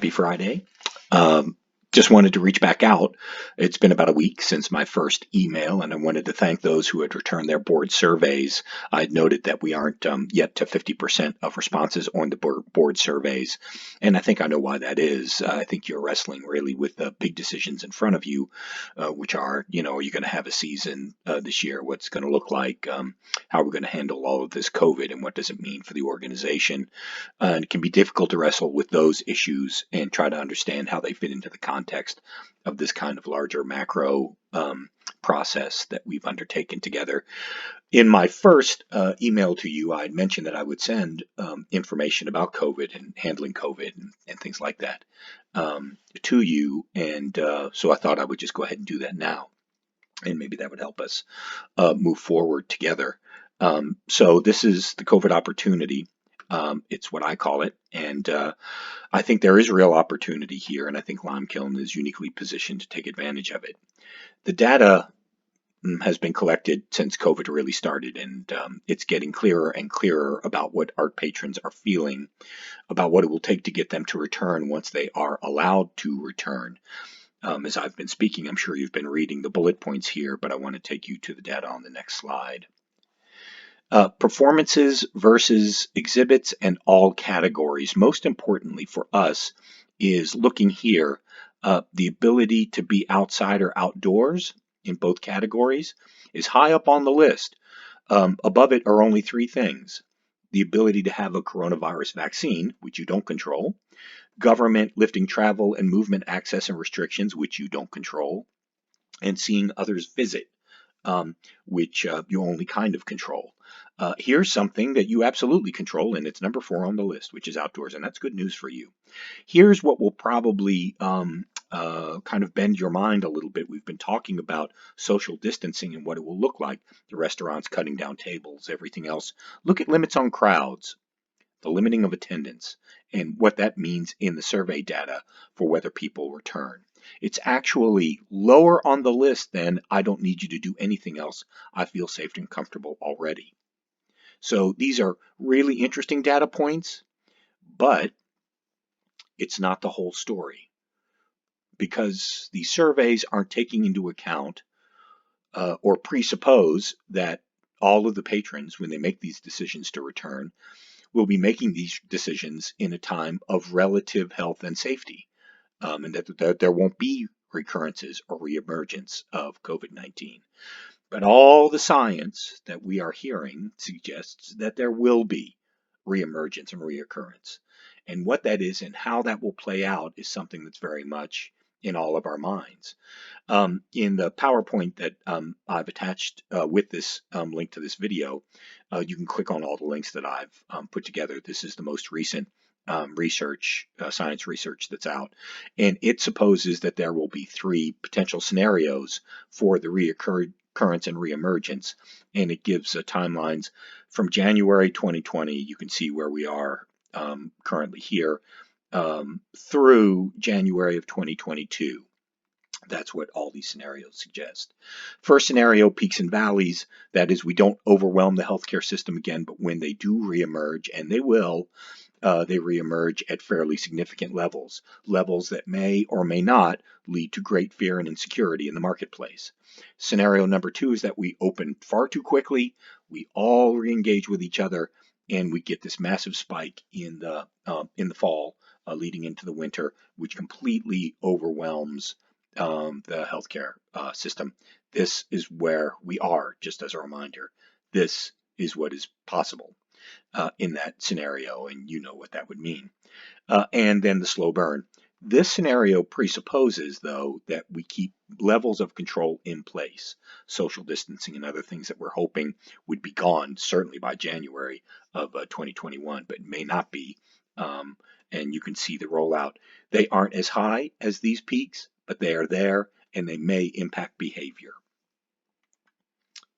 Happy Friday. Um, just wanted to reach back out. It's been about a week since my first email, and I wanted to thank those who had returned their board surveys. I'd noted that we aren't yet to 50% of responses on the board surveys, and I think I know why that is. I think you're wrestling really with the big decisions in front of you, which are, are you going to have a season this year? What's going to look like? How are we going to handle all of this COVID, and what does it mean for the organization? And it can be difficult to wrestle with those issues and try to understand how they fit into the context of this kind of larger macro process that we've undertaken together. In my first email to you, I had mentioned that I would send information about COVID and handling COVID and things like that to you. And so I thought I would just go ahead and do that now. And maybe that would help us move forward together. So this is the COVID opportunity. It's what I call it, and I think there is real opportunity here, and I think Lime Kiln is uniquely positioned to take advantage of it. The data has been collected since COVID really started, and it's getting clearer and clearer about what art patrons are feeling, about what it will take to get them to return once they are allowed to return. As I've been speaking, I'm sure you've been reading the bullet points here, but I want to take you to the data on the next slide. Performances versus exhibits and all categories. Most importantly for us is looking here, the ability to be outside or outdoors in both categories is high up on the list. Above it are only three things: the ability to have a coronavirus vaccine, which you don't control; government lifting travel and movement access and restrictions, which you don't control; and seeing others visit, which you only kind of control. Here's something that you absolutely control, and it's number 4 on the list, which is outdoors, and that's good news for you. Here's what will probably kind of bend your mind a little bit. We've been talking about social distancing and what it will look like. The restaurants cutting down tables, everything else. Look at limits on crowds, the limiting of attendance, and what that means in the survey data for whether people return. It's actually lower on the list than I don't need you to do anything else. I feel safe and comfortable already. So these are really interesting data points, but it's not the whole story, because these surveys aren't taking into account or presuppose that all of the patrons, when they make these decisions to return, will be making these decisions in a time of relative health and safety, and that there won't be recurrences or reemergence of COVID-19. But all the science that we are hearing suggests that there will be reemergence and reoccurrence. And what that is and how that will play out is something that's very much in all of our minds. In the PowerPoint that I've attached with this link to this video, you can click on all the links that I've put together. This is the most recent science research that's out, and it supposes that there will be 3 potential scenarios for the reoccurrence and reemergence, and it gives timelines from January 2020. You can see where we are currently here, through January of 2022. That's what all these scenarios suggest. First scenario, peaks and valleys. That is, we don't overwhelm the healthcare system again, but when they do reemerge, and they will, they reemerge at fairly significant levels that may or may not lead to great fear and insecurity in the marketplace. Scenario number 2 is that we open far too quickly, we all reengage with each other, and we get this massive spike in the fall, leading into the winter, which completely overwhelms the healthcare system. This is where we are, just as a reminder. This is what is possible in that scenario, and you know what that would mean. And then the slow burn. This scenario presupposes, though, that we keep levels of control in place. Social distancing and other things that we're hoping would be gone, certainly by January of 2021, but may not be. And you can see the rollout. They aren't as high as these peaks, but they are there, and they may impact behavior.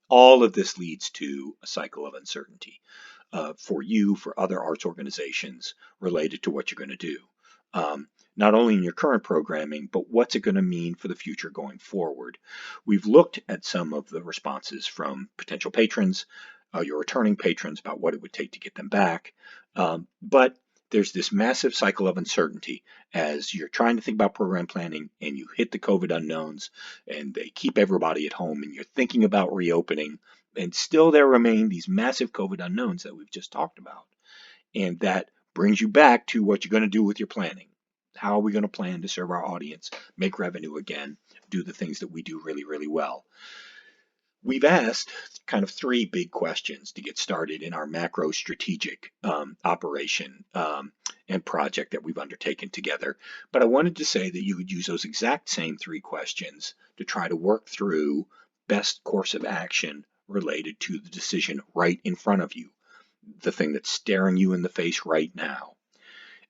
All of this leads to a cycle of uncertainty for you, for other arts organizations, related to what you're going to do. Not only in your current programming, but what's it going to mean for the future going forward. We've looked at some of the responses from potential patrons, your returning patrons, about what it would take to get them back. But there's this massive cycle of uncertainty as you're trying to think about program planning and you hit the COVID unknowns and they keep everybody at home and you're thinking about reopening, and still there remain these massive COVID unknowns that we've just talked about. And that brings you back to what you're going to do with your planning. How are we going to plan to serve our audience, make revenue again, do the things that we do really, really well? We've asked kind of three big questions to get started in our macro strategic operation and project that we've undertaken together. But I wanted to say that you would use those exact same three questions to try to work through best course of action related to the decision right in front of you, the thing that's staring you in the face right now.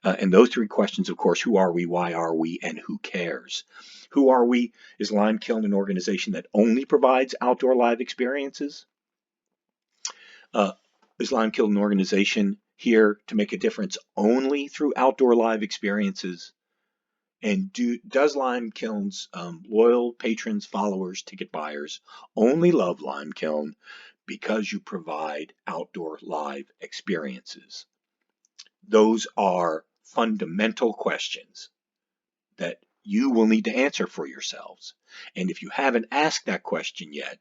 And those three questions, of course: who are we, why are we, and who cares? Who are we? Is Lime Kiln an organization that only provides outdoor live experiences? Uh, is Lime Kiln an organization here to make a difference only through outdoor live experiences? And does Lime Kiln's loyal patrons, followers, ticket buyers only love Lime Kiln because you provide outdoor live experiences? Those are fundamental questions that you will need to answer for yourselves. And if you haven't asked that question yet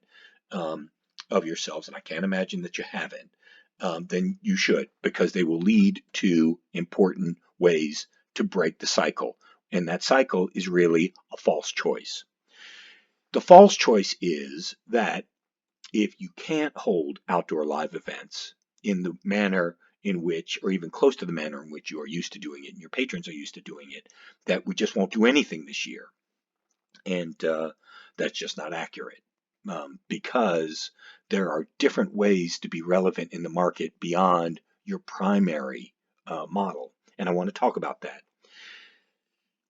of yourselves, and I can't imagine that you haven't, then you should, because they will lead to important ways to break the cycle. And that cycle is really a false choice. The false choice is that if you can't hold outdoor live events in the manner in which, or even close to the manner in which you are used to doing it, and your patrons are used to doing it, that we just won't do anything this year. And that's just not accurate, because there are different ways to be relevant in the market beyond your primary model. And I want to talk about that.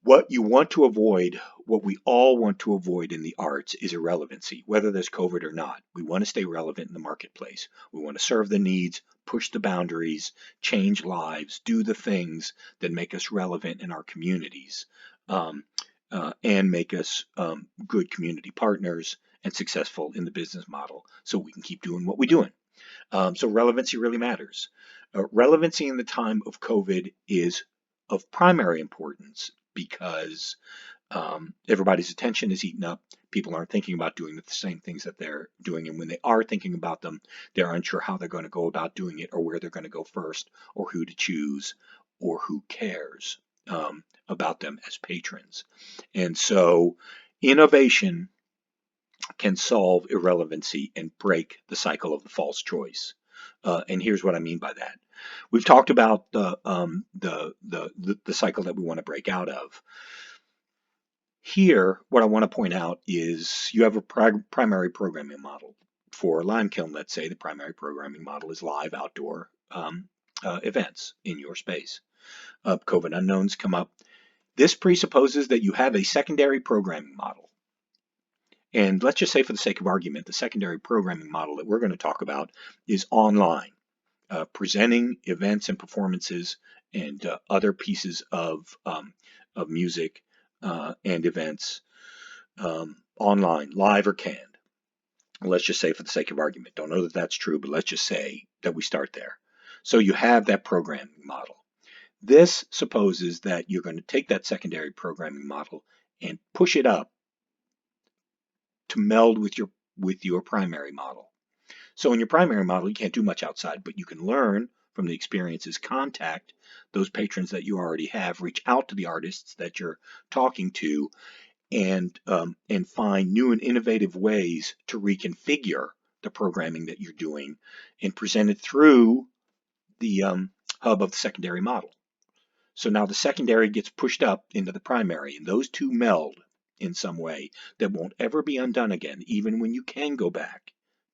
What you want to avoid, what we all want to avoid in the arts, is irrelevancy, whether there's COVID or not. We want to stay relevant in the marketplace. We want to serve the needs, push the boundaries, change lives, do the things that make us relevant in our communities, and make us good community partners and successful in the business model so we can keep doing what we're doing. So relevancy really matters. Relevancy in the time of COVID is of primary importance because everybody's attention is eaten up. People aren't thinking about doing the same things that they're doing. And when they are thinking about them, they're unsure how they're going to go about doing it, or where they're going to go first, or who to choose, or who cares about them as patrons. And so innovation can solve irrelevancy and break the cycle of the false choice. And here's what I mean by that. We've talked about the cycle that we want to break out of. Here, what I want to point out is you have a primary programming model. For Lime Kiln, let's say the primary programming model is live outdoor events in your space. COVID unknowns come up. This presupposes that you have a secondary programming model. And let's just say, for the sake of argument, the secondary programming model that we're going to talk about is online, presenting events and performances and other pieces of music and events online, live or canned. Let's just say, for the sake of argument, don't know that that's true, but let's just say that we start there. So you have that programming model. This supposes that you're going to take that secondary programming model and push it up to meld with your primary model. So in your primary model, you can't do much outside, but you can learn from the experiences, contact those patrons that you already have, reach out to the artists that you're talking to, and find new and innovative ways to reconfigure the programming that you're doing and present it through the hub of the secondary model. So now the secondary gets pushed up into the primary, and those two meld in some way that won't ever be undone again, even when you can go back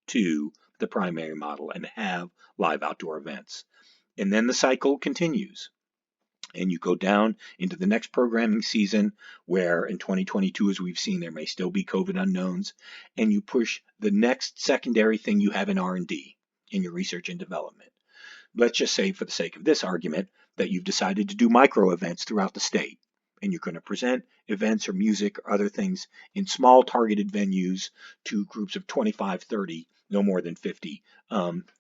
to the primary model and have live outdoor events. And then the cycle continues. And you go down into the next programming season, where in 2022, as we've seen, there may still be COVID unknowns, and you push the next secondary thing you have in R&D, in your research and development. Let's just say, for the sake of this argument, that you've decided to do micro events throughout the state, and you're going to present events or music or other things in small targeted venues to groups of 25, 30, no more than 50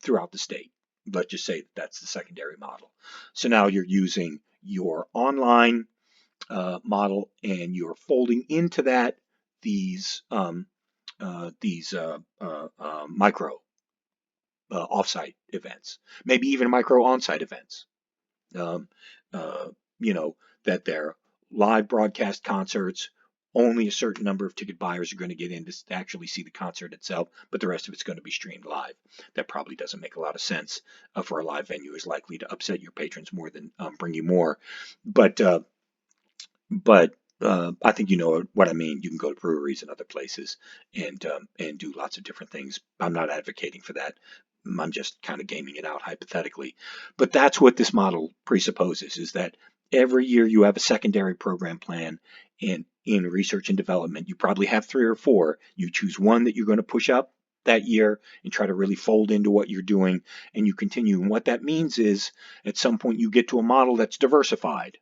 throughout the state. let's just say that's the secondary model. So now you're using your online model, and you're folding into that these micro offsite events, maybe even micro onsite events. Um, uh, you know, that they're live broadcast concerts. Only a certain number of ticket buyers are going to get in to actually see the concert itself, but the rest of it's going to be streamed live. That probably doesn't make a lot of sense for a live venue. Is likely to upset your patrons more than bring you more. But but I think you know what I mean. You can go to breweries and other places and do lots of different things. I'm not advocating for that. I'm just kind of gaming it out hypothetically. But that's what this model presupposes: is that every year you have a secondary program plan, and in research and development, you probably have three or four. You choose one that you're going to push up that year and try to really fold into what you're doing, and you continue. And what that means is, at some point, you get to a model that's diversified,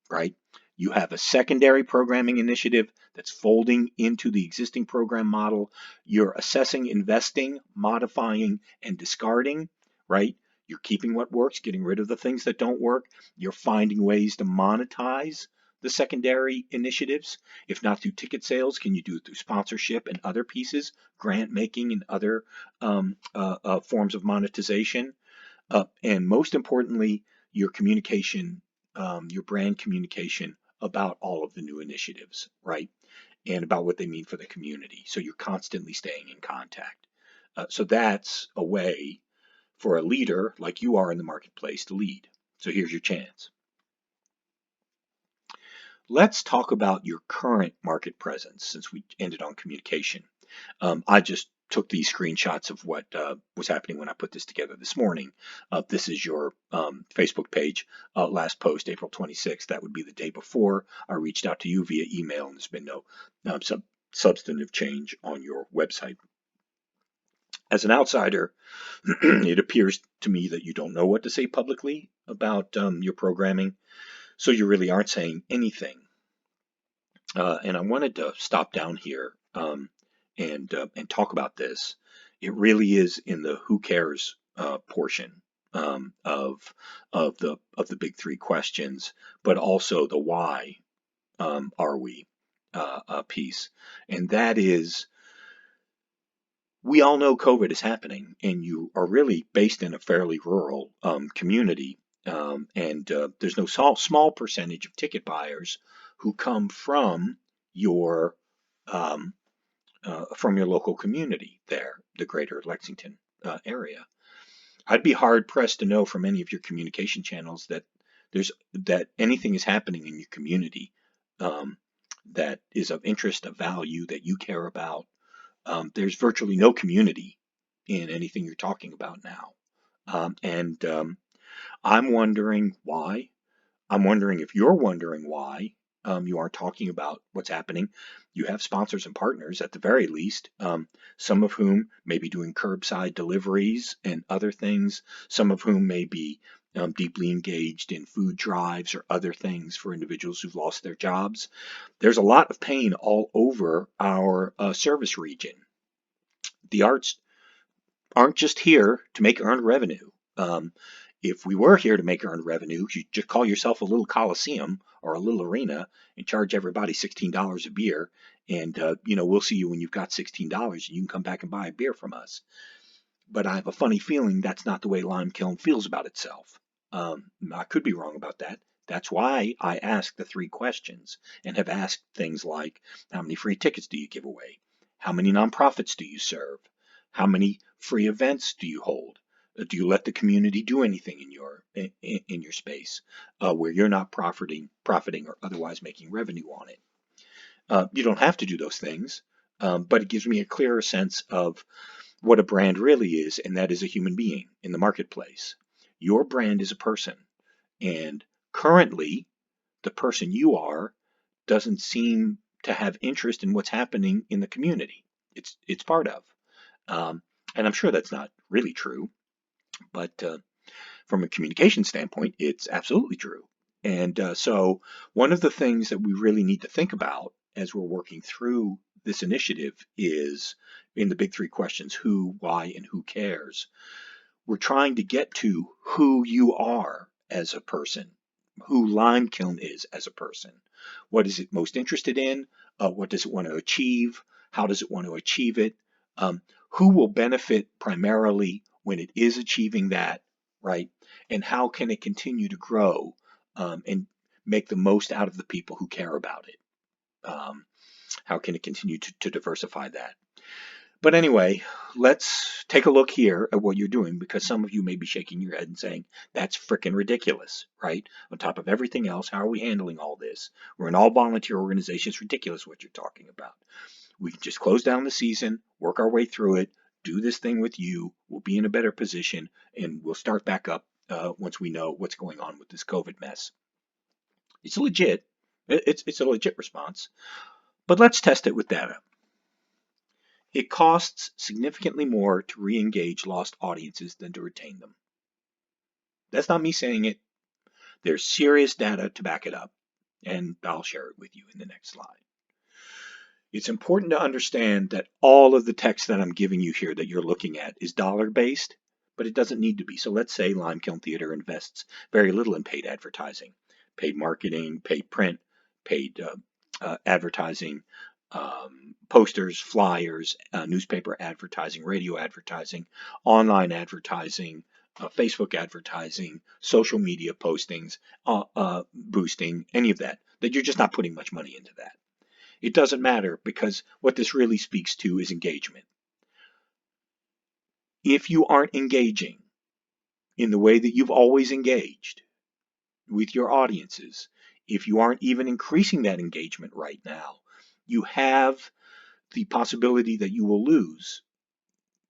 right? You have a secondary programming initiative that's folding into the existing program model. You're assessing, investing, modifying, and discarding, right? You're keeping what works, getting rid of the things that don't work. You're finding ways to monetize the secondary initiatives. If not through ticket sales, can you do it through sponsorship and other pieces, grant making and other forms of monetization? And most importantly, your communication, your brand communication about all of the new initiatives, right? And about what they mean for the community. So you're constantly staying in contact. So that's a way for a leader like you are in the marketplace to lead. So here's your chance. Let's talk about your current market presence since we ended on communication. I just took these screenshots of what was happening when I put this together this morning. This is your Facebook page. Last post, April 26th. That would be the day before I reached out to you via email, and there's been no substantive change on your website. As an outsider, it appears to me that you don't know what to say publicly about your programming, so you really aren't saying anything. And I wanted to stop down here and talk about this. It really is in the who cares portion of the big three questions, but also the why are we piece, and that is, we all know COVID is happening, and you are really based in a fairly rural community, and there's no small percentage of ticket buyers who come um, from your local community there, the greater Lexington area. I'd be hard pressed to know from any of your communication channels that anything is happening in your community um, that is of interest, of value, that you care about. There's virtually no community in anything you're talking about now. And I'm wondering why. I'm wondering if you're wondering why you aren't talking about what's happening. You have sponsors and partners at the very least, some of whom may be doing curbside deliveries and other things, some of whom may be deeply engaged in food drives or other things for individuals who've lost their jobs. There's a lot of pain all over our service region. The arts aren't just here to make earned revenue. If we were here to make earned revenue, you just call yourself a little coliseum or a little arena and charge everybody $16 a beer, and we'll see you when you've got $16 and you can come back and buy a beer from us. But I have a funny feeling that's not the way Lime Kiln feels about itself. I could be wrong about that. That's why I ask the three questions and have asked things like, how many free tickets do you give away? How many nonprofits do you serve? How many free events do you hold? Do you let the community do anything in your space where you're not profiting or otherwise making revenue on it? You don't have to do those things, but it gives me a clearer sense of what a brand really is, and that is a human being in the marketplace. Your brand is a person, and currently, the person you are doesn't seem to have interest in what's happening in the community it's part of. And I'm sure that's not really true, but from a communication standpoint, it's absolutely true. And so one of the things that we really need to think about as we're working through this initiative is in the big three questions: who, why, and who cares. we're trying to get to who you are as a person, who Lime Kiln is as a person. What is it most interested in? What does it want to achieve? How does it want to achieve it? Who will benefit primarily when it is achieving that, right? And how can it continue to grow and make the most out of the people who care about it? How can it continue to diversify that? But anyway, let's take a look here at what you're doing, because some of you may be shaking your head and saying, that's frickin' ridiculous, right? On top of everything else, how are we handling all this? We're an all volunteer organization. It's ridiculous what you're talking about. We can just close down the season, work our way through it, do this thing with you. We'll be in a better position, and we'll start back up once we know what's going on with this COVID mess. It's legit. It's a legit response. But let's test it with data. It costs significantly more to re-engage lost audiences than to retain them. That's not me saying it. There's serious data to back it up, and I'll share it with you in the next slide. It's important to understand that all of the text that I'm giving you here that you're looking at is dollar-based, but it doesn't need to be. So let's say Lime Kiln Theater invests very little in paid advertising, paid marketing, paid print, paid advertising, posters, flyers, newspaper advertising, radio advertising, online advertising, Facebook advertising, social media postings, boosting, any of that you're just not putting much money into that. It doesn't matter, because what this really speaks to is engagement. If you aren't engaging in the way that you've always engaged with your audiences, if you aren't even increasing that engagement right now, you have the possibility that you will lose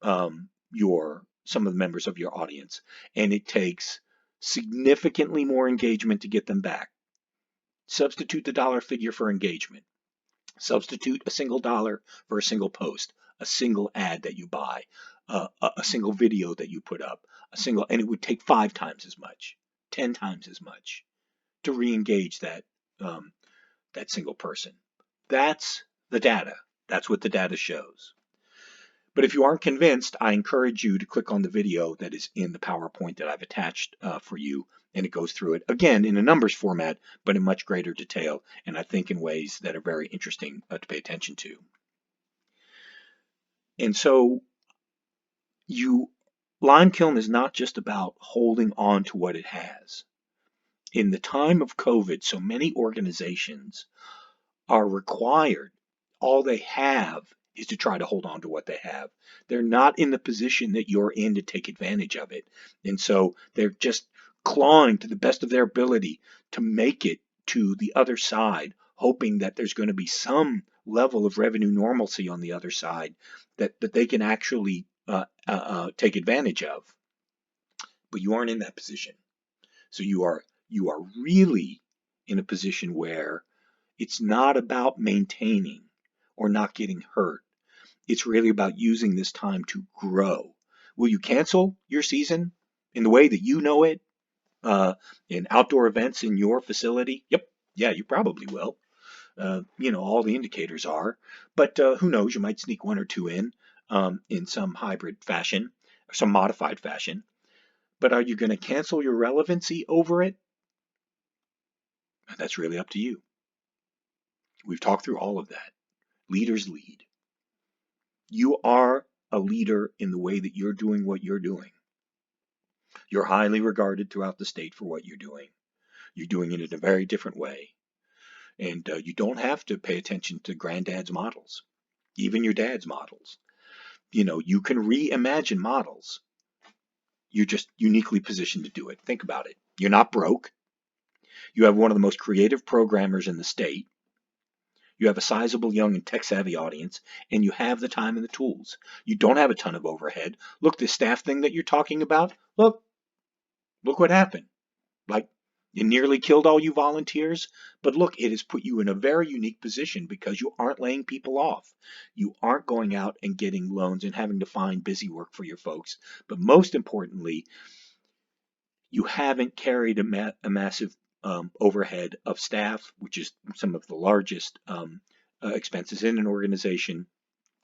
some of the members of your audience, and it takes significantly more engagement to get them back. Substitute the dollar figure for engagement. Substitute a single dollar for a single post, a single ad that you buy, a single video that you put up, and it would take 5 times as much, 10 times as much to re-engage that single person. That's the data. That's what the data shows. But if you aren't convinced, I encourage you to click on the video that is in the PowerPoint that I've attached for you, and it goes through it, again, in a numbers format, but in much greater detail, and I think in ways that are very interesting to pay attention to. And so Lime Kiln is not just about holding on to what it has. In the time of COVID, so many organizations are required, all they have is to try to hold on to what they have. They're not in the position that you're in to take advantage of it. And so they're just clawing to the best of their ability to make it to the other side, hoping that there's going to be some level of revenue normalcy on the other side that they can actually take advantage of. But you aren't in that position. So you are really in a position where it's not about maintaining or not getting hurt. It's really about using this time to grow. Will you cancel your season in the way that you know it, in outdoor events in your facility? Yep. Yeah, you probably will. All the indicators are. But who knows? You might sneak 1 or 2 in some hybrid fashion or some modified fashion. But are you going to cancel your relevancy over it? That's really up to you. We've talked through all of that. Leaders lead. You are a leader in the way that you're doing what you're doing. You're highly regarded throughout the state for what you're doing. You're doing it in a very different way. And you don't have to pay attention to granddad's models, even your dad's models. You can reimagine models. You're just uniquely positioned to do it. Think about it. You're not broke. You have one of the most creative programmers in the state. You have a sizable young and tech-savvy audience, and you have the time and the tools. You don't have a ton of overhead. Look, this staff thing that you're talking about, look what happened. Like, it nearly killed all you volunteers, but look, it has put you in a very unique position because you aren't laying people off. You aren't going out and getting loans and having to find busy work for your folks. But most importantly, you haven't carried a massive overhead of staff, which is some of the largest expenses in an organization.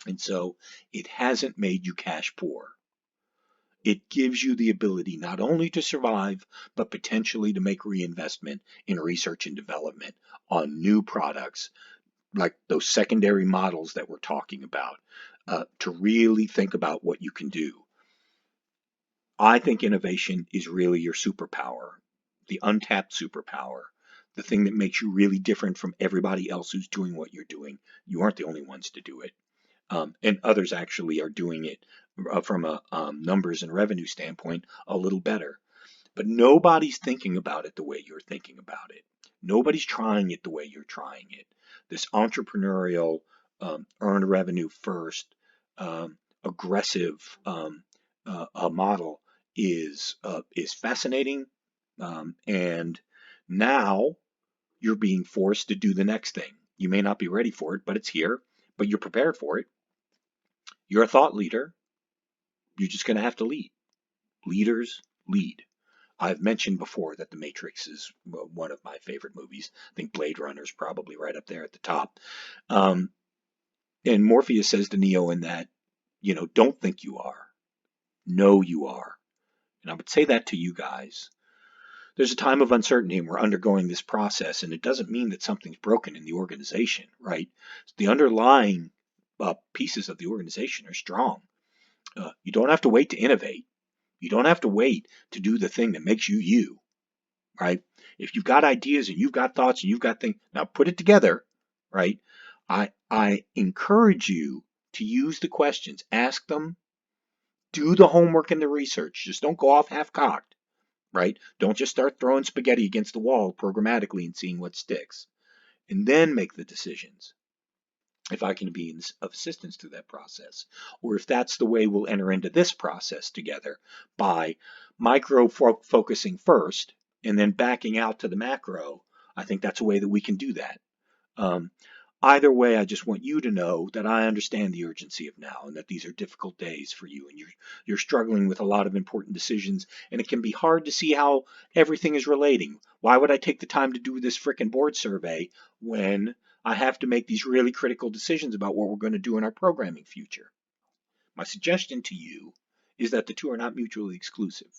And so it hasn't made you cash poor. It gives you the ability not only to survive, but potentially to make reinvestment in research and development on new products, like those secondary models that we're talking about, to really think about what you can do. I think innovation is really your superpower, the untapped superpower, the thing that makes you really different from everybody else who's doing what you're doing. You aren't the only ones to do it. And others actually are doing it from a numbers and revenue standpoint a little better. But nobody's thinking about it the way you're thinking about it. Nobody's trying it the way you're trying it. This entrepreneurial, earn revenue first, aggressive model is fascinating. And now you're being forced to do the next thing. You may not be ready for it, but it's here. But you're prepared for it. You're a thought leader. You're just going to have to lead. Leaders lead. I've mentioned before that The Matrix is one of my favorite movies. I think Blade Runner is probably right up there at the top. Um, and Morpheus says to Neo in that, don't think you are. Know you are. And I would say that to you guys. There's a time of uncertainty and we're undergoing this process, and it doesn't mean that something's broken in the organization, right? The underlying pieces of the organization are strong. You don't have to wait to innovate. You don't have to wait to do the thing that makes you you, right? If you've got ideas and you've got thoughts and you've got things, now put it together, right? I encourage you to use the questions, ask them, do the homework and the research. Just don't go off half-cocked, right? Don't just start throwing spaghetti against the wall programmatically and seeing what sticks, and then make the decisions. If I can be of assistance to that process, or if that's the way we'll enter into this process together by micro focusing first and then backing out to the macro, I think that's a way that we can do that. Um, Either way, I just want you to know that I understand the urgency of now and that these are difficult days for you and you're struggling with a lot of important decisions, and it can be hard to see how everything is relating. Why would I take the time to do this frickin' board survey when I have to make these really critical decisions about what we're going to do in our programming future? My suggestion to you is that the two are not mutually exclusive.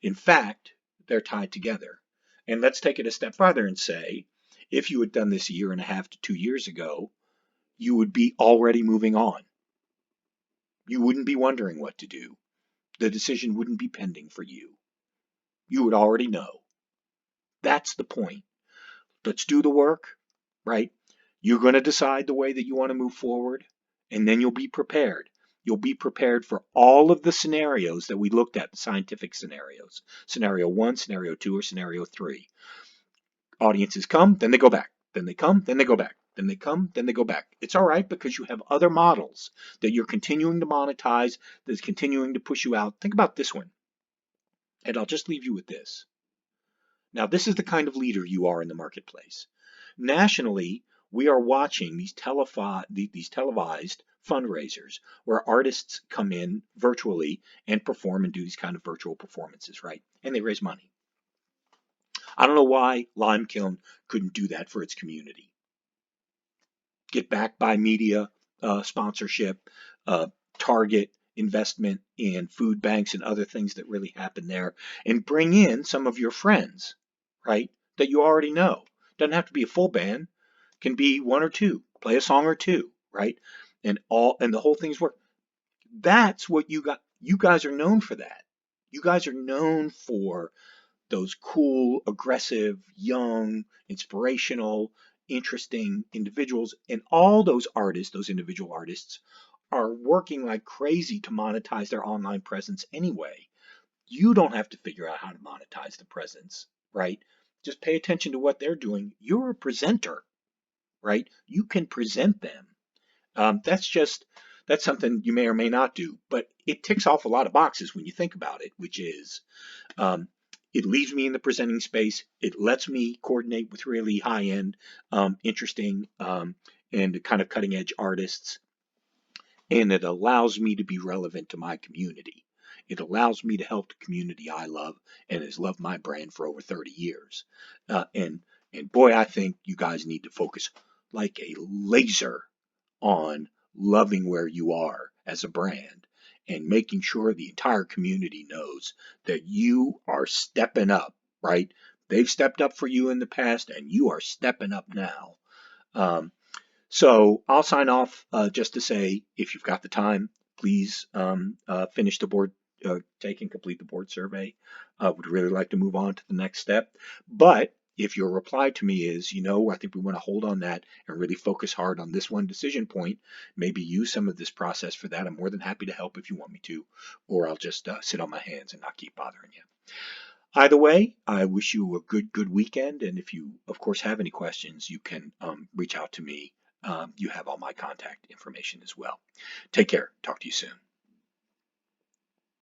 In fact, they're tied together. And let's take it a step farther and say, if you had done this a year and a half to 2 years ago, you would be already moving on. You wouldn't be wondering what to do. The decision wouldn't be pending for you. You would already know. That's the point. Let's do the work, right? You're going to decide the way that you want to move forward, and then you'll be prepared. You'll be prepared for all of the scenarios that we looked at, the scientific scenarios. Scenario 1, Scenario 2, or Scenario 3. Audiences come, then they go back. Then they come, then they go back. Then they come, then they go back. It's all right because you have other models that you're continuing to monetize, that's continuing to push you out. Think about this one. And I'll just leave you with this. Now, this is the kind of leader you are in the marketplace. Nationally, we are watching these televised fundraisers where artists come in virtually and perform and do these kind of virtual performances, right? And they raise money. I don't know why Lime Kiln couldn't do that for its community. Get backed by media sponsorship, target investment in food banks and other things that really happen there, and bring in some of your friends, right, that you already know. Doesn't have to be a full band, can be one or two, play a song or two, right, and the whole thing's work. That's what you got. You guys are known for that. You guys are known for those cool, aggressive, young, inspirational, interesting individuals. And all those artists, those individual artists, are working like crazy to monetize their online presence anyway. You don't have to figure out how to monetize the presence, right? Just pay attention to what they're doing. You're a presenter, right? You can present them. That's something you may or may not do, but it ticks off a lot of boxes when you think about it, which is um, it leaves me in the presenting space. It lets me coordinate with really high-end, interesting, and kind of cutting-edge artists. And it allows me to be relevant to my community. It allows me to help the community I love and has loved my brand for over 30 years. And boy, I think you guys need to focus like a laser on loving where you are as a brand and making sure the entire community knows that you are stepping up, right? They've stepped up for you in the past, and you are stepping up now. Um, so I'll sign off just to say, if you've got the time, please finish the board, take and complete the board survey. Would really like to move on to the next step. But if your reply to me is, I think we want to hold on that and really focus hard on this one decision point, maybe use some of this process for that. I'm more than happy to help if you want me to, or I'll just sit on my hands and not keep bothering you. Either way, I wish you a good weekend. And if you, of course, have any questions, you can reach out to me. You have all my contact information as well. Take care. Talk to you soon.